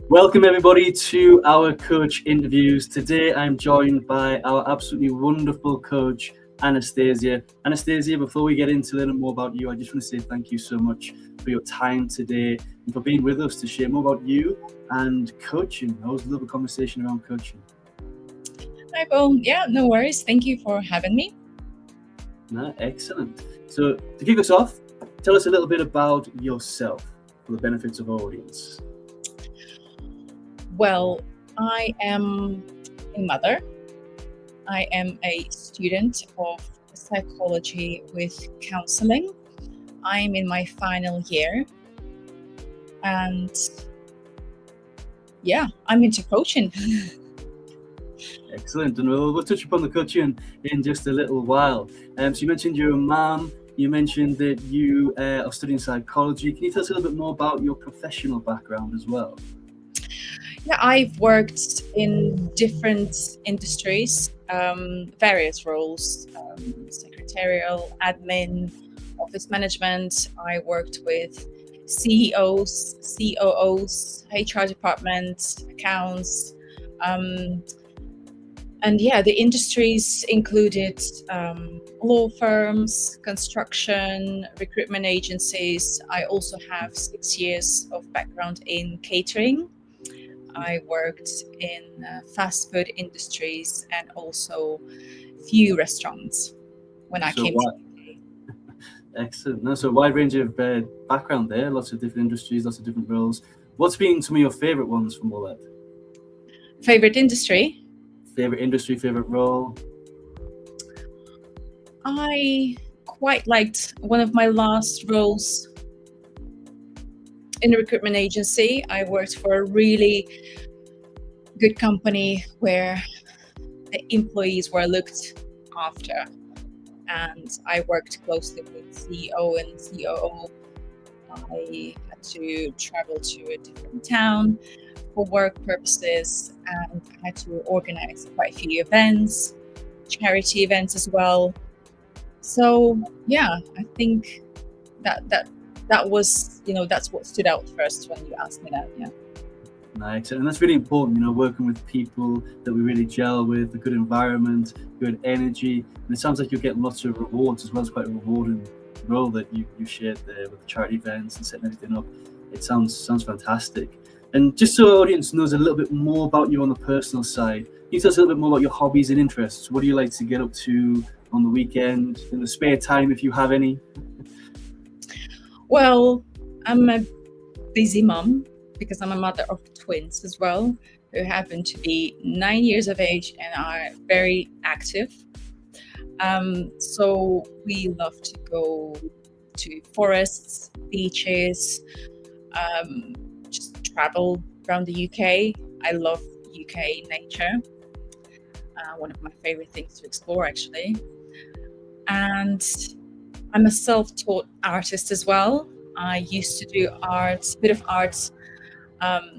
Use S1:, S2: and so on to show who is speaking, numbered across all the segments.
S1: Welcome everybody to our coach interviews. Today I'm joined by our absolutely wonderful coach, Anastasia. Anastasia, before we get into learning more about you, I just want to say thank you so much for your time today and for being with us to share more about you and coaching. I always love a conversation around coaching.
S2: Hi, well, yeah, no worries. Thank you for having me.
S1: No, excellent. So to kick us off, tell us a little bit about yourself for the benefits of our audience.
S2: Well, I am a mother. I am a student of psychology with counseling. I'm in my final year. And yeah, I'm into coaching.
S1: Excellent, and we'll touch upon the coaching in just a little while. So you mentioned you're a mom. You mentioned that you are studying psychology. Can you tell us a little bit more about your professional background as well?
S2: Yeah, I've worked in different industries, various roles, secretarial, admin, office management. I worked with CEOs, COOs, HR departments, accounts. Um, and yeah, the industries included law firms, construction, recruitment agencies. I also have 6 years of background in catering. I worked in fast food industries and also few restaurants when I
S1: So
S2: came to
S1: what? Excellent. No, so a wide range of background there. Lots of different industries, lots of different roles. What's been some of your favorite ones from all that?
S2: Favorite industry?
S1: Favorite industry, favorite role?
S2: I quite liked one of my last roles in a recruitment agency. I worked for a really good company where the employees were looked after, and I worked closely with CEO and COO. I had to travel to a different town for work purposes, and I had to organize quite a few events, charity events as well. So yeah, I think that was, that's what stood out first when you asked me that. Yeah.
S1: Nice, and that's really important. Working with people that we really gel with, a good environment, good energy, and it sounds like you're getting lots of rewards as well. It's quite a rewarding role that you shared there with the charity events and setting everything up. It sounds fantastic. And just so our audience knows a little bit more about you on the personal side, can you tell us a little bit more about your hobbies and interests? What do you like to get up to on the weekend, in the spare time, if you have any?
S2: Well, I'm a busy mom because I'm a mother of twins as well, who happen to be 9 years of age and are very active. So we love to go to forests, beaches, just travel around the UK. I love UK nature. One of my favorite things to explore, actually. And I'm a self-taught artist as well. I used to do art, a bit of art,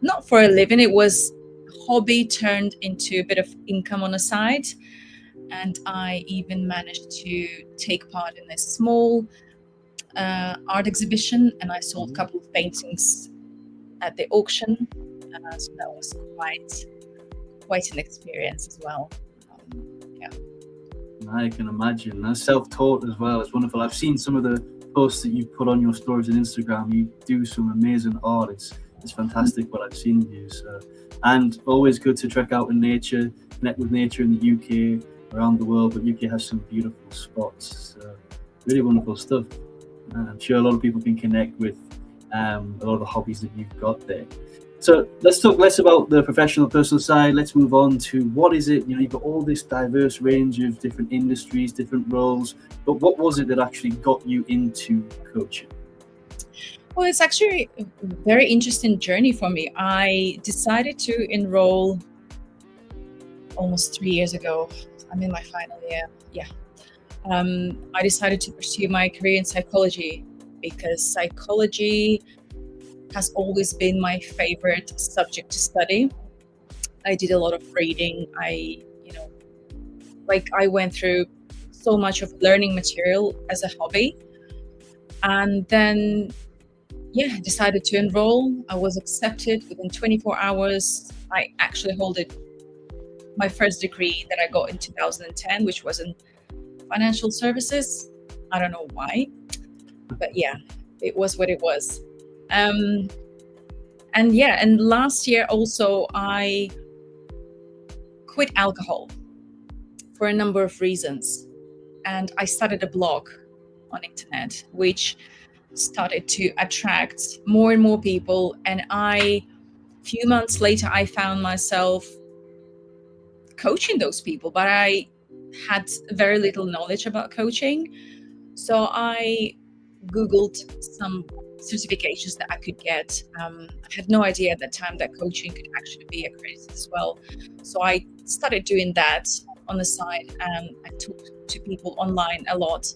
S2: not for a living. It was a hobby turned into a bit of income on the side. And I even managed to take part in a small art exhibition, and I sold a couple of paintings at the auction. So that was quite an experience as well. Yeah.
S1: I can imagine. That's self-taught as well. It's wonderful. I've seen some of the posts that you put on your stories on Instagram. You do some amazing art. It's fantastic what I've seen of you. So, and always good to trek out in nature, connect with nature in the UK, around the world. But UK has some beautiful spots. So, really wonderful stuff. And I'm sure a lot of people can connect with a lot of the hobbies that you've got there. So let's talk less about the professional, personal side. Let's move on to what is it? You've got all this diverse range of different industries, different roles. But what was it that actually got you into coaching?
S2: Well, it's actually a very interesting journey for me. I decided to enroll almost 3 years ago. I'm in my final year. Yeah. I decided to pursue my career in psychology because psychology has always been my favorite subject to study. I did a lot of reading. I went through so much of learning material as a hobby. And then yeah, decided to enroll. I was accepted within 24 hours. I actually hold it, my first degree that I got in 2010, which was in financial services. I don't know why, but yeah, it was what it was. Um, and yeah, and last year also I quit alcohol for a number of reasons, and I started a blog on internet, which started to attract more and more people. And few months later, I found myself coaching those people, but I had very little knowledge about coaching. So I Googled some certifications that I could get. I had no idea at that time that coaching could actually be accredited as well. So I started doing that on the side, and I talked to people online a lot.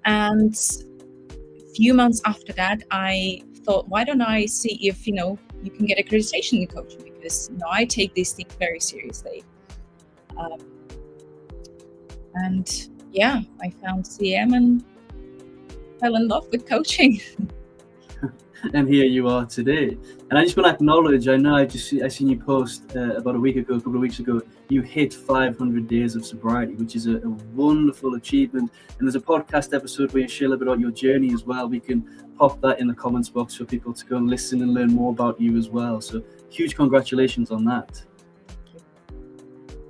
S2: And a few months after that, I thought, why don't I see if, you can get accreditation in coaching, because, I take these things very seriously. Um, and yeah, I found CM and fell in love with coaching.
S1: And here you are today. And I just want to acknowledge, I know I seen you post about a couple of weeks ago, you hit 500 days of sobriety, which is a wonderful achievement. And there's a podcast episode where you share a little bit about your journey as well. We can pop that in the comments box for people to go and listen and learn more about you as well. So huge congratulations on that.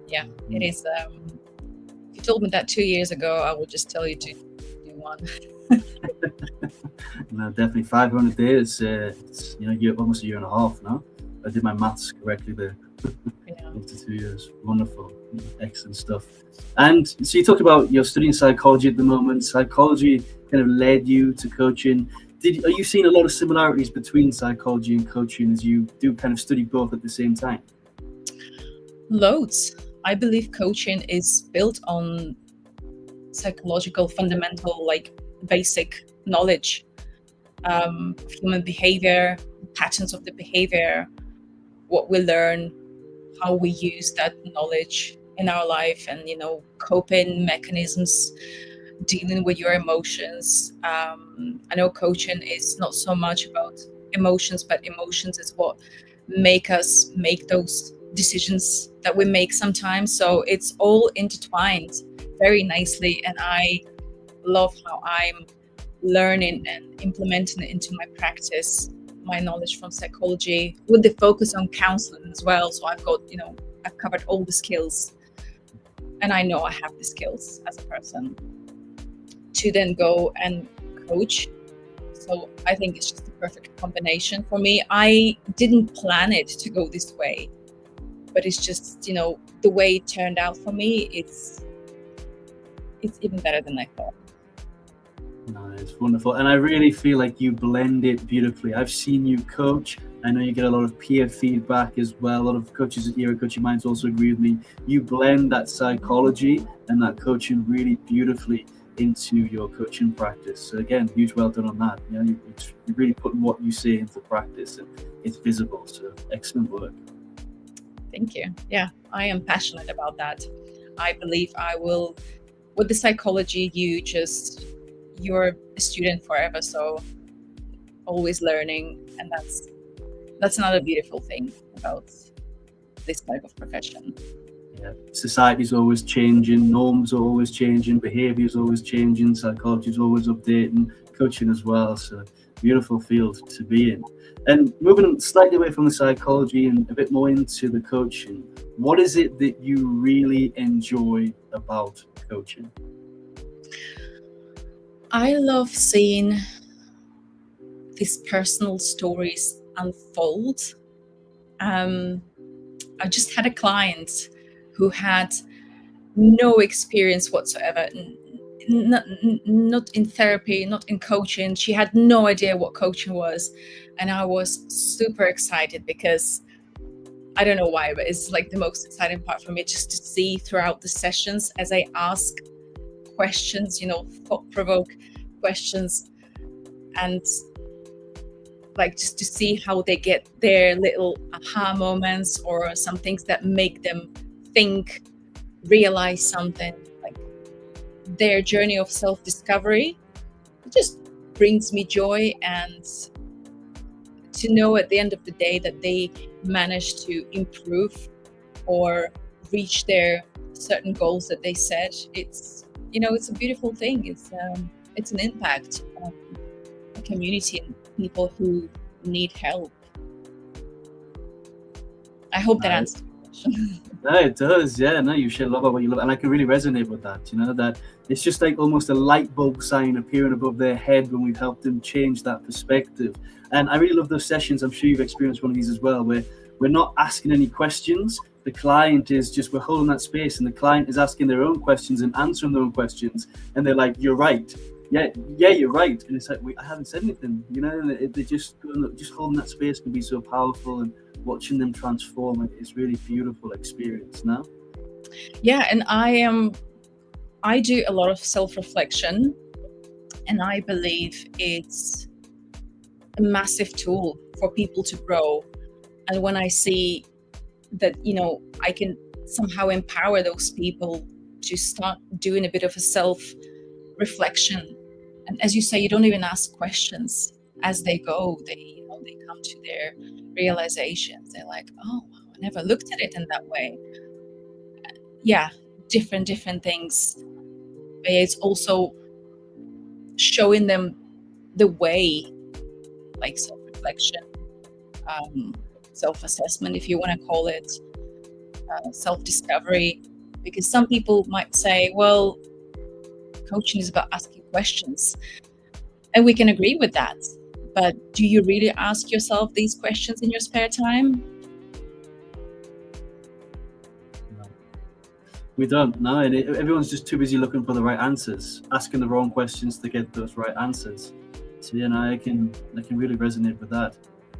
S2: Yeah, it is. If you told me that 2 years ago, I would just tell you to do one.
S1: No, definitely 500 days. It's, you're almost a year and a half now. I did my maths correctly there.
S2: Yeah.
S1: After 2 years, wonderful, excellent stuff. And so you talked about you're studying psychology at the moment. Psychology kind of led you to coaching. Are you seeing a lot of similarities between psychology and coaching as you do kind of study both at the same time?
S2: Loads. I believe coaching is built on psychological, fundamental, basic knowledge of human behavior, patterns of the behavior, what we learn, how we use that knowledge in our life, and coping mechanisms, dealing with your emotions. I know coaching is not so much about emotions, but emotions is what make us make those decisions that we make sometimes. So it's all intertwined very nicely, and I love how I'm learning and implementing it into my practice, my knowledge from psychology, with the focus on counseling as well. So I've got, I've covered all the skills, and I know I have the skills as a person to then go and coach. So I think it's just the perfect combination for me. I didn't plan it to go this way, but it's just, the way it turned out for me, it's even better than I thought.
S1: No, it's wonderful. And I really feel like you blend it beautifully. I've seen you coach. I know you get a lot of peer feedback as well. A lot of coaches here at Coaching Minds also agree with me. You blend that psychology and that coaching really beautifully into your coaching practice. So again, huge well done on that. You're really putting what you say into practice, and it's visible. So excellent work.
S2: Thank you. Yeah, I am passionate about that. I believe I will, with the psychology, you're a student forever, so always learning, and that's another beautiful thing about this type of profession.
S1: Yeah, society's always changing, norms are always changing, behavior's always changing, psychology's always updating, coaching as well. So beautiful field to be in. And moving slightly away from the psychology and a bit more into the coaching, what is it that you really enjoy about coaching?
S2: I love seeing these personal stories unfold. I just had a client who had no experience whatsoever, not in therapy, not in coaching. She had no idea what coaching was. And I was super excited because I don't know why, but it's like the most exciting part for me, just to see throughout the sessions as I ask questions, thought-provoke questions, and just to see how they get their little aha moments or some things that make them think, realize something, like their journey of self-discovery. It just brings me joy, and to know at the end of the day that they managed to improve or reach their certain goals that they set, it's it's a beautiful thing. It's an impact on a community and people who need help. I hope that answers the question.
S1: No, it does. Yeah, no, you share a lot about what you love, and I can really resonate with that. That it's just like almost a light bulb sign appearing above their head when we've helped them change that perspective. And I really love those sessions. I'm sure you've experienced one of these as well, where we're not asking any questions. The client is just, we're holding that space, and the client is asking their own questions and answering their own questions, and they're like, "You're right." Yeah, you're right. And it's like, I haven't said anything. And they just holding that space can be so powerful, and watching them transform, it's really beautiful experience now.
S2: Yeah, and I do a lot of self-reflection, and I believe it's a massive tool for people to grow. And when I see that I can somehow empower those people to start doing a bit of a self-reflection, and as you say, you don't even ask questions as they go. They come to their realizations. They're like, "Oh, wow, I never looked at it in that way." Yeah, different things. But it's also showing them the way, like self-reflection, self-assessment, if you want to call it, self-discovery. Because some people might say, well, coaching is about asking questions, and we can agree with that. But do you really ask yourself these questions in your spare time?
S1: No. We don't. No, and everyone's just too busy looking for the right answers, asking the wrong questions to get those right answers. So I can really resonate with that.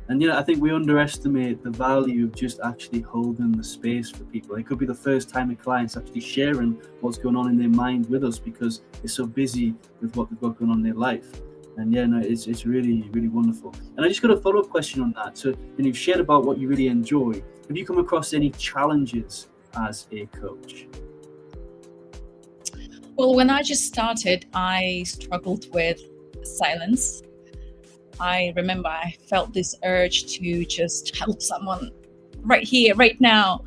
S1: And I think we underestimate the value of just actually holding the space for people. It could be the first time a client's actually sharing what's going on in their mind with us, because they're so busy with what they've got going on in their life. And it's really, really wonderful. And I just got a follow-up question on that. So you've shared about what you really enjoy. Have you come across any challenges as a coach?
S2: Well, when I just started, I struggled with silence. I remember I felt this urge to just help someone right here, right now.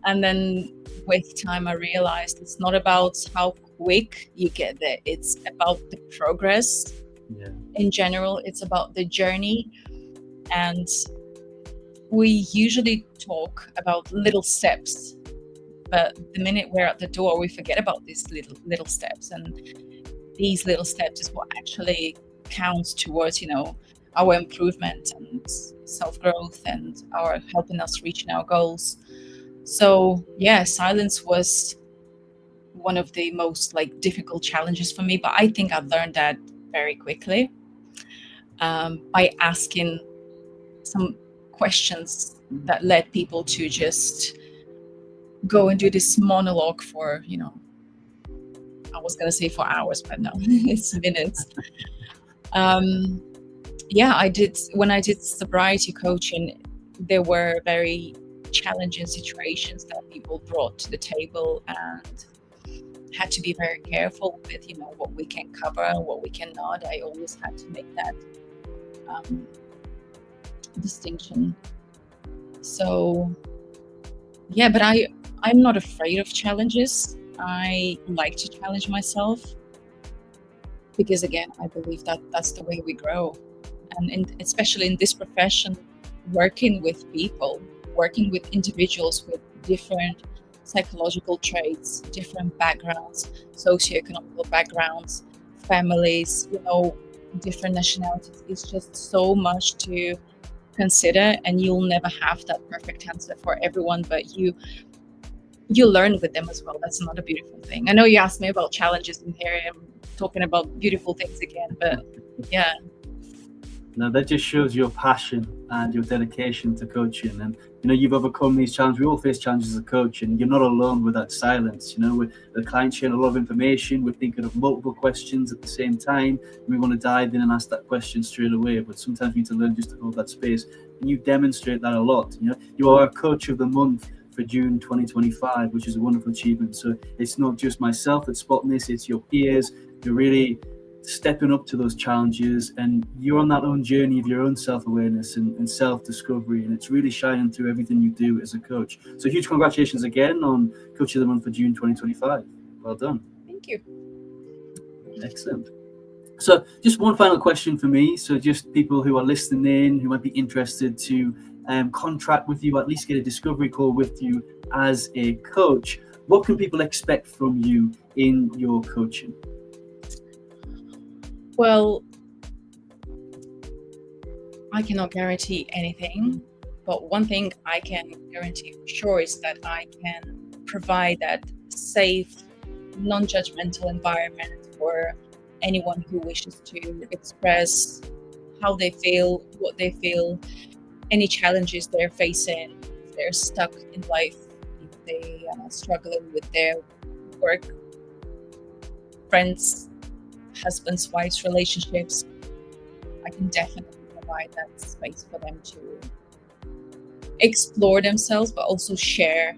S2: And then with time, I realized it's not about how quick you get there. It's about the progress.
S1: Yeah.
S2: In general, it's about the journey. And we usually talk about little steps, but the minute we're at the door, we forget about these little steps. And these little steps is what actually counts towards our improvement and self-growth and our helping us reaching our goals. So silence was one of the most difficult challenges for me, but I think I've learned that very quickly, by asking some questions that led people to just go and do this monologue for I was gonna say for hours, but no, it's minutes. I did, when I did sobriety coaching, there were very challenging situations that people brought to the table, and had to be very careful with what we can cover and what we cannot. I always had to make that distinction. So but I'm not afraid of challenges. I like to challenge myself, because again, I believe that that's the way we grow. And especially in this profession, working with people, working with individuals with different psychological traits, different backgrounds, socioeconomic backgrounds, families, different nationalities. It's just so much to consider, and you'll never have that perfect answer for everyone, but you learn with them as well. That's another beautiful thing. I know you asked me about challenges, and here I am talking about beautiful things again, but yeah.
S1: No, that just shows your passion and your dedication to coaching. And you've overcome these challenges. We all face challenges as a coach, and you're not alone with that silence. With the client sharing a lot of information, we're thinking of multiple questions at the same time. We want to dive in and ask that question straight away, but sometimes we need to learn just to hold that space. And you demonstrate that a lot. You are a coach of the month for June 2025, which is a wonderful achievement. So it's not just myself that's spotting this, it's your peers. You're really stepping up to those challenges, and you're on that own journey of your own self-awareness and self-discovery, and it's really shining through everything you do as a coach. So huge congratulations again on Coach of the Month for June 2025. Well done.
S2: Thank you.
S1: Excellent. So just one final question for me. So just people who are listening in, who might be interested to contract with you, at least get a discovery call with you as a coach, what can people expect from you in your coaching?
S2: Well, I cannot guarantee anything, but one thing I can guarantee for sure is that I can provide that safe, non-judgmental environment for anyone who wishes to express how they feel, what they feel, any challenges they're facing, if they're stuck in life, if they are struggling with their work, friends, husbands, wives, relationships. I can definitely provide that space for them to explore themselves, but also share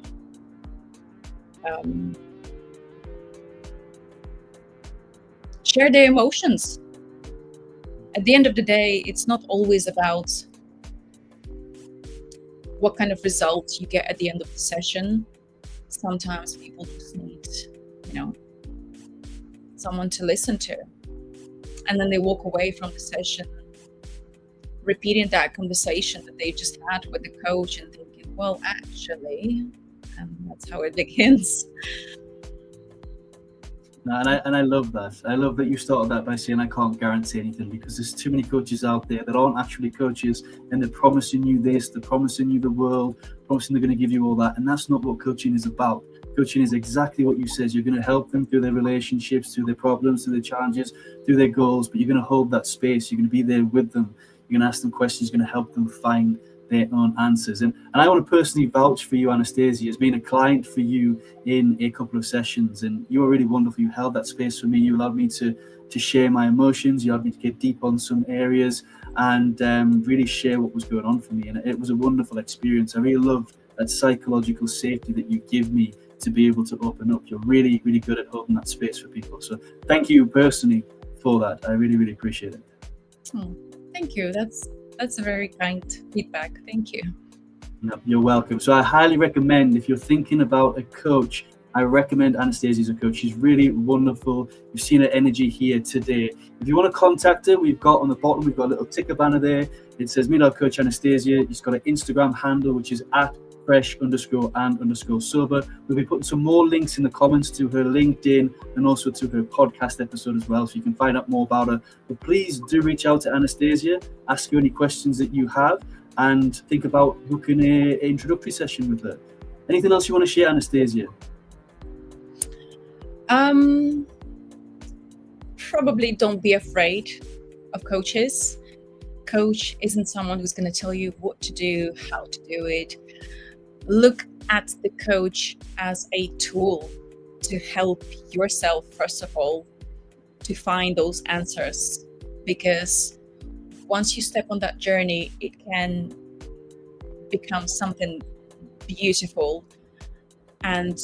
S2: their emotions. At the end of the day, it's not always about what kind of results you get at the end of the session. Sometimes people just need, someone to listen to. And then they walk away from the session repeating that conversation that they just had with the coach and thinking, well, actually, and that's how it begins.
S1: And I love that. I love that you started that by saying I can't guarantee anything, because there's too many coaches out there that aren't actually coaches, and they're promising you this, they're promising you the world, promising they're going to give you all that. And that's not what coaching is about. Coaching is exactly what you said. You're going to help them through their relationships, through their problems, through their challenges, through their goals, but you're going to hold that space. You're going to be there with them. You're going to ask them questions. You're going to help them find their own answers. And I want to personally vouch for you, Anastasia, as being a client for you in a couple of sessions. And you were really wonderful. You held that space for me. You allowed me to share my emotions. You allowed me to get deep on some areas and really share what was going on for me. And it was a wonderful experience. I really loved that psychological safety that you give me to be able to open up. You're really, really good at holding that space for people. So thank you personally for that. I really, really appreciate it.
S2: Oh, thank you. That's a very kind feedback. Thank you.
S1: No, you're welcome. So I highly recommend, if you're thinking about a coach, I recommend Anastasia as a coach. She's really wonderful. You've seen her energy here today. If you want to contact her, we've got on the bottom, we've got a little ticker banner there. It says Meet Our Coach Anastasia. She's got an Instagram handle, which is @fresh_and_sober. We'll be putting some more links in the comments to her LinkedIn and also to her podcast episode as well, so you can find out more about her. But please do reach out to Anastasia, ask her any questions that you have, and think about booking an introductory session with her. Anything else you want to share, Anastasia?
S2: Probably don't be afraid of coaches. Coach isn't someone who's going to tell you what to do, how to do it. Look at the coach as a tool to help yourself, first of all, to find those answers. Because once you step on that journey, it can become something beautiful. And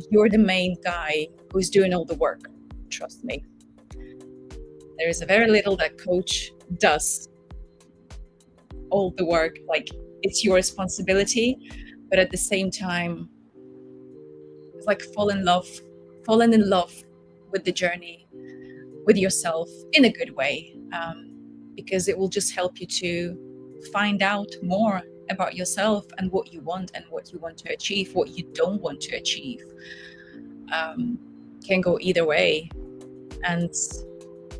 S2: you're the main guy who's doing all the work. Trust me. There is a very little that coach does. All the work, like it's your responsibility. But at the same time, it's like falling in love with the journey, with yourself in a good way, because it will just help you to find out more about yourself and what you want to achieve, what you don't want to achieve. Can go either way. And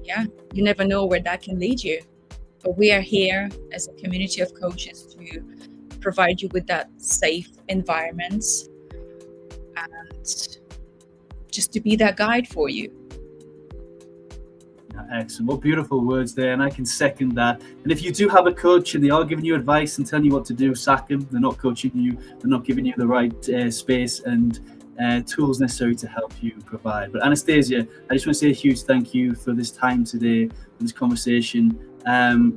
S2: yeah, you never know where that can lead you. But we are here as a community of coaches to provide you with that safe environment and just to be that guide for you.
S1: Excellent. What beautiful words there, and I can second that. And if you do have a coach and they are giving you advice and telling you what to do, sack them. They're not coaching you. They're not giving you the right space and tools necessary to help you provide. But Anastasia, I just want to say a huge thank you for this time today, for this conversation.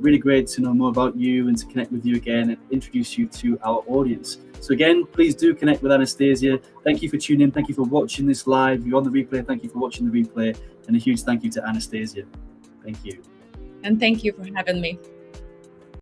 S1: Really great to know more about you and to connect with you again and introduce you to our audience. So again, please do connect with Anastasia. Thank you for tuning in. Thank you for watching this live. If you're on the replay, thank you for watching the replay. And a huge thank you to Anastasia. Thank you.
S2: And thank you for having me.